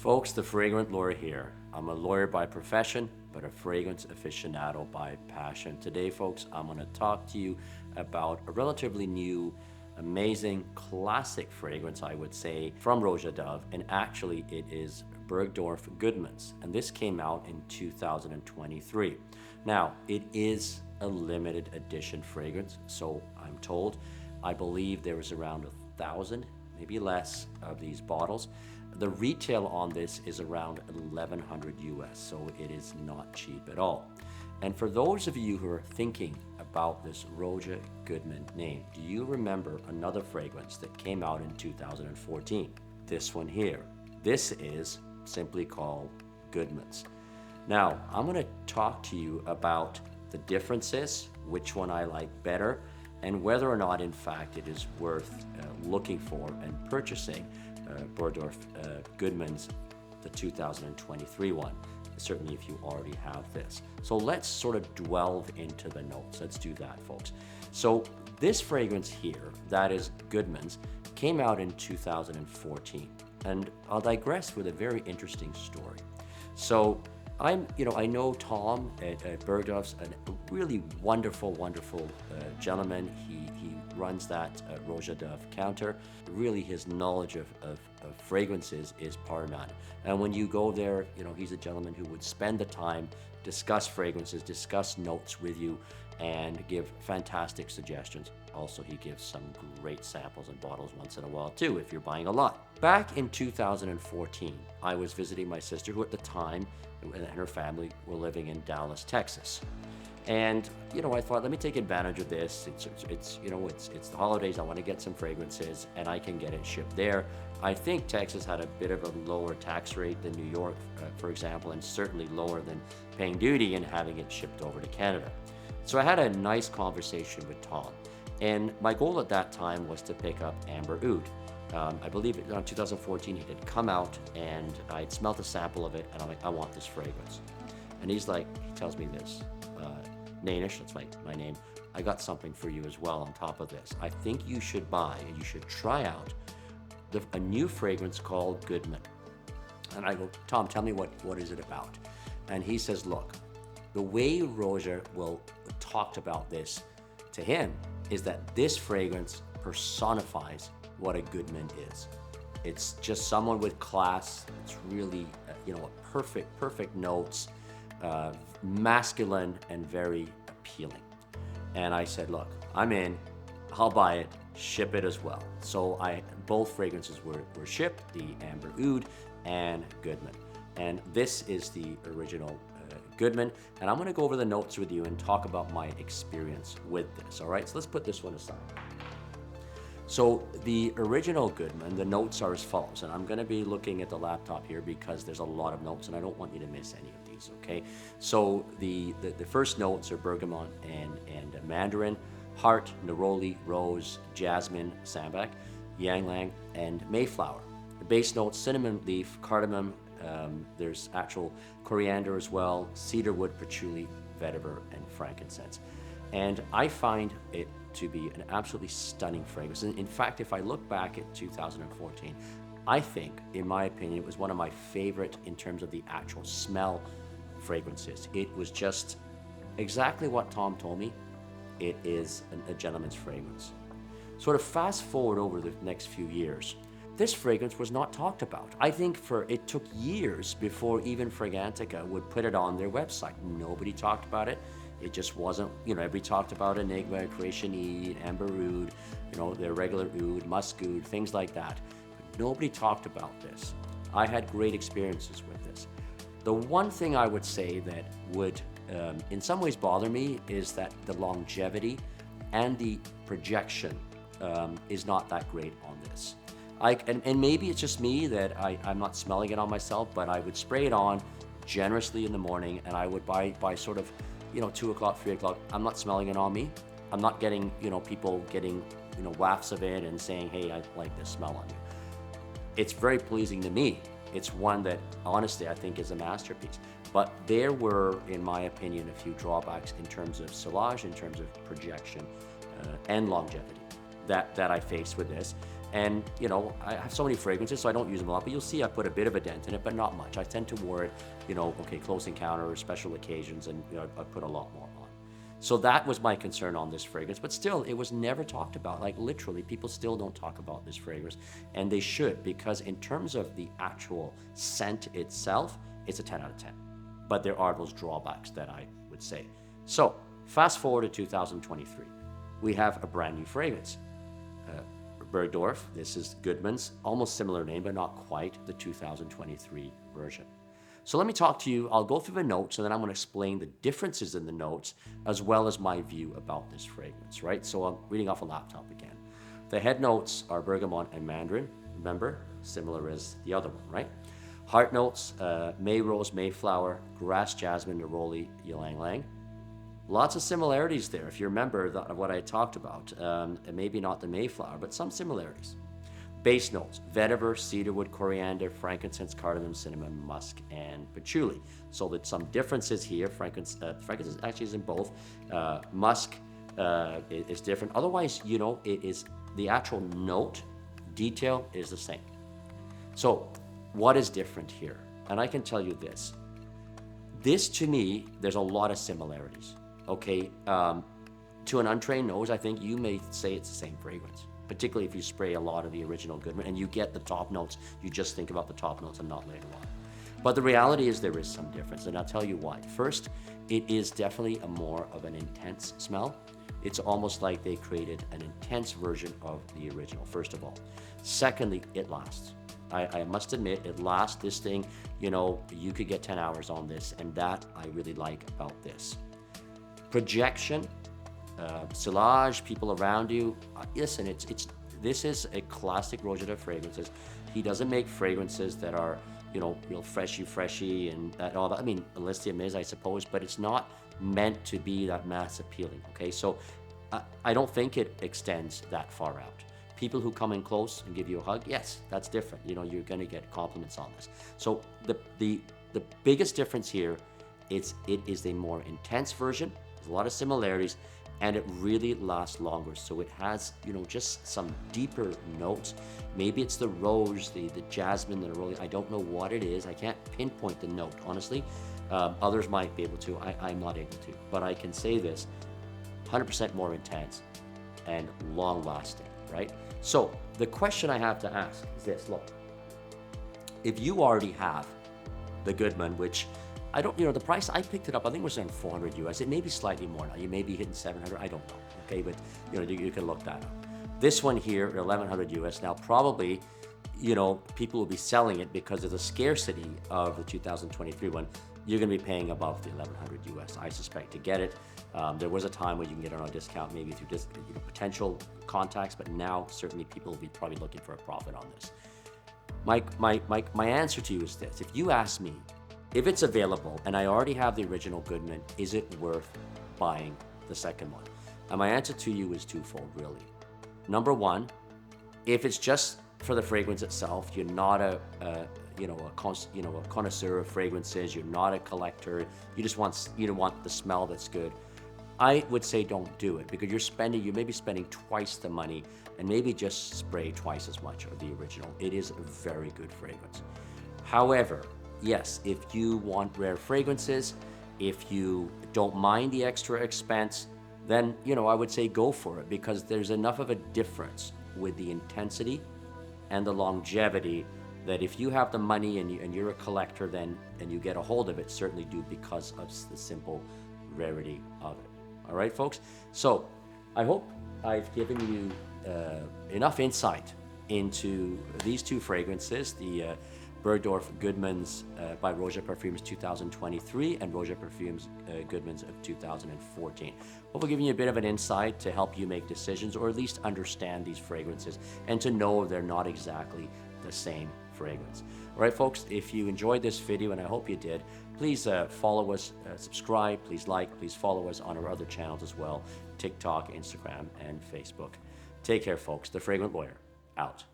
Folks, the Fragrant Lawyer here. I'm a lawyer by profession, but a fragrance aficionado by passion. Today, folks, I'm going to talk to you about a relatively new, amazing, classic fragrance, I would say, from Roja Dove, and actually it is Bergdorf Goodman's, and this came out in 2023. Now, it is a limited edition fragrance, so I'm told. I believe there was around 1,000, maybe less, of these bottles. The retail on this is around 1,100 US, so it is not cheap at all. And for those of you who are thinking about this Roja Goodman name, do you remember another fragrance that came out in 2014? This one here. This is simply called Goodman's. Now, I'm going to talk to you about the differences, which one I like better, and whether or not, in fact, it is worth looking for and purchasing Bergdorf Goodman's, the 2023 one, certainly if you already have this. So let's sort of delve into the notes. Let's do that, folks. So this fragrance here, that is Goodman's, came out in 2014. And I'll digress with a very interesting story. So I know Tom at Bergdorf's a really wonderful gentleman. He runs that Roja Dove counter. Really, his knowledge of fragrances is paramount. And when you go there, he's a gentleman who would spend the time, discuss fragrances, discuss notes with you, and give fantastic suggestions. Also, he gives some great samples and bottles once in a while too, if you're buying a lot. Back in 2014, I was visiting my sister, who at the time and her family were living in Dallas, Texas. And I thought, let me take advantage of this. It's the holidays. I want to get some fragrances, and I can get it shipped there. I think Texas had a bit of a lower tax rate than New York, for example, and certainly lower than paying duty and having it shipped over to Canada. So I had a nice conversation with Tom, and my goal at that time was to pick up Amber Oud. I believe in 2014 it had come out, and I had smelt a sample of it, and I'm like, I want this fragrance. And he tells me this. Nanish, that's my name, I got something for you as well on top of this. I think you should buy and you should try out a new fragrance called Goodman. And I go, Tom, tell me what is it about? And he says, look, the way Roja talked about this to him is that this fragrance personifies what a Goodman is. It's just someone with class. It's really, perfect notes, masculine and very appealing. And I said, look, I'm in, I'll buy it, ship it as well. So both fragrances were shipped, the Amber Oud and Goodman. And this is the original Goodman. And I'm gonna go over the notes with you and talk about my experience with this, all right? So let's put this one aside. So the original Goodman, the notes are as follows, and I'm going to be looking at the laptop here because there's a lot of notes and I don't want you to miss any of these, okay? So the first notes are bergamot and mandarin, heart, neroli, rose, jasmine, sambac, ylang-ylang, and mayflower. The base notes, cinnamon leaf, cardamom, there's actual coriander as well, cedarwood, patchouli, vetiver, and frankincense. And I find it to be an absolutely stunning fragrance. And in fact, if I look back at 2014, I think, in my opinion, it was one of my favorite in terms of the actual smell fragrances. It was just exactly what Tom told me. It is a gentleman's fragrance. Sort of fast forward over the next few years, this fragrance was not talked about. I think it took years before even Fragrantica would put it on their website. Nobody talked about it. It just wasn't, everybody talked about Enigma, Creation Eid, Amber Oud, their regular Oud, Musk Oud, things like that. But nobody talked about this. I had great experiences with this. The one thing I would say that would, in some ways, bother me is that the longevity and the projection is not that great on this. And maybe it's just me that I'm not smelling it on myself, but I would spray it on generously in the morning, and I would by sort of 2 o'clock, 3 o'clock, I'm not smelling it on me. I'm not getting, people getting, wafts of it and saying, hey, I like this smell on you. It's very pleasing to me. It's one that, honestly, I think is a masterpiece. But there were, in my opinion, a few drawbacks in terms of silage, in terms of projection, and longevity that I faced with this. And I have so many fragrances, so I don't use them a lot, but you'll see I put a bit of a dent in it, but not much. I tend to wear it, okay, close encounter, special occasions, and I put a lot more on. So that was my concern on this fragrance, but still, it was never talked about. Like literally, people still don't talk about this fragrance, and they should, because in terms of the actual scent itself, it's a 10 out of 10. But there are those drawbacks that I would say. So fast forward to 2023, we have a brand new fragrance. Bergdorf, this is Goodman's, almost similar name, but not quite the 2023 version. So let me talk to you, I'll go through the notes and then I'm gonna explain the differences in the notes as well as my view about this fragrance, right? So I'm reading off a laptop again. The head notes are bergamot and mandarin, remember, similar as the other one, right? Heart notes, May rose, Mayflower, grass, jasmine, neroli, ylang ylang. Lots of similarities there, if you remember what I talked about. And maybe not the Mayflower, but some similarities. Base notes, vetiver, cedarwood, coriander, frankincense, cardamom, cinnamon, musk, and patchouli. So there's some differences here. Frankincense actually is in both. Musk is different. Otherwise, it is the actual note detail is the same. So what is different here? And I can tell you this. This, to me, there's a lot of similarities. Okay, to an untrained nose, I think you may say it's the same fragrance, particularly if you spray a lot of the original Goodman and you get the top notes, you just think about the top notes and not later on. But the reality is there is some difference, and I'll tell you why. First, it is definitely a more of an intense smell. It's almost like they created an intense version of the original, first of all. Secondly, it lasts. I must admit, it lasts. This thing, you could get 10 hours on this, and that I really like about this. Projection, sillage, people around you. Listen, this is a classic Roja Dove fragrances. He doesn't make fragrances that are, real freshy and all that. I mean, Elysium is, I suppose, but it's not meant to be that mass appealing, okay? So I don't think it extends that far out. People who come in close and give you a hug, yes, that's different. You're gonna get compliments on this. So the biggest difference here, it is a more intense version. There's a lot of similarities, and it really lasts longer. So it has, just some deeper notes. Maybe it's the rose, the jasmine, the neroli. I don't know what it is. I can't pinpoint the note, honestly. Others might be able to. I'm not able to. But I can say this, 100% more intense and long lasting, right? So the question I have to ask is this, look, if you already have the Goodman, which I don't, the price, I picked it up, I think it was around 400 US. It may be slightly more now. You may be hitting 700, I don't know, okay? But, you can look that up. This one here, 1100 US. Now, probably, people will be selling it because of the scarcity of the 2023 one. You're gonna be paying above the 1100 US, I suspect, to get it. There was a time when you can get it on a discount, maybe through potential contacts, but now certainly people will be probably looking for a profit on this. My answer to you is this. If you ask me, if it's available and I already have the original Goodman, is it worth buying the second one? And my answer to you is twofold, really. Number one, if it's just for the fragrance itself, you're not a connoisseur of fragrances, you're not a collector, you want the smell that's good, I would say don't do it, because you may be spending twice the money and maybe just spray twice as much of the original. It is a very good fragrance. However, yes, if you want rare fragrances, if you don't mind the extra expense, then, I would say go for it, because there's enough of a difference with the intensity and the longevity that if you have the money and you're a collector and you get a hold of it, certainly do, because of the simple rarity of it. All right, folks? So I hope I've given you enough insight into these two fragrances, the Bergdorf Goodman's by Roja Perfumes 2023 and Roja Perfumes Goodman's of 2014. Hopefully giving you a bit of an insight to help you make decisions, or at least understand these fragrances and to know they're not exactly the same fragrance. All right, folks, if you enjoyed this video, and I hope you did, please follow us, subscribe, please please follow us on our other channels as well, TikTok, Instagram, and Facebook. Take care, folks. The Fragrant Lawyer, out.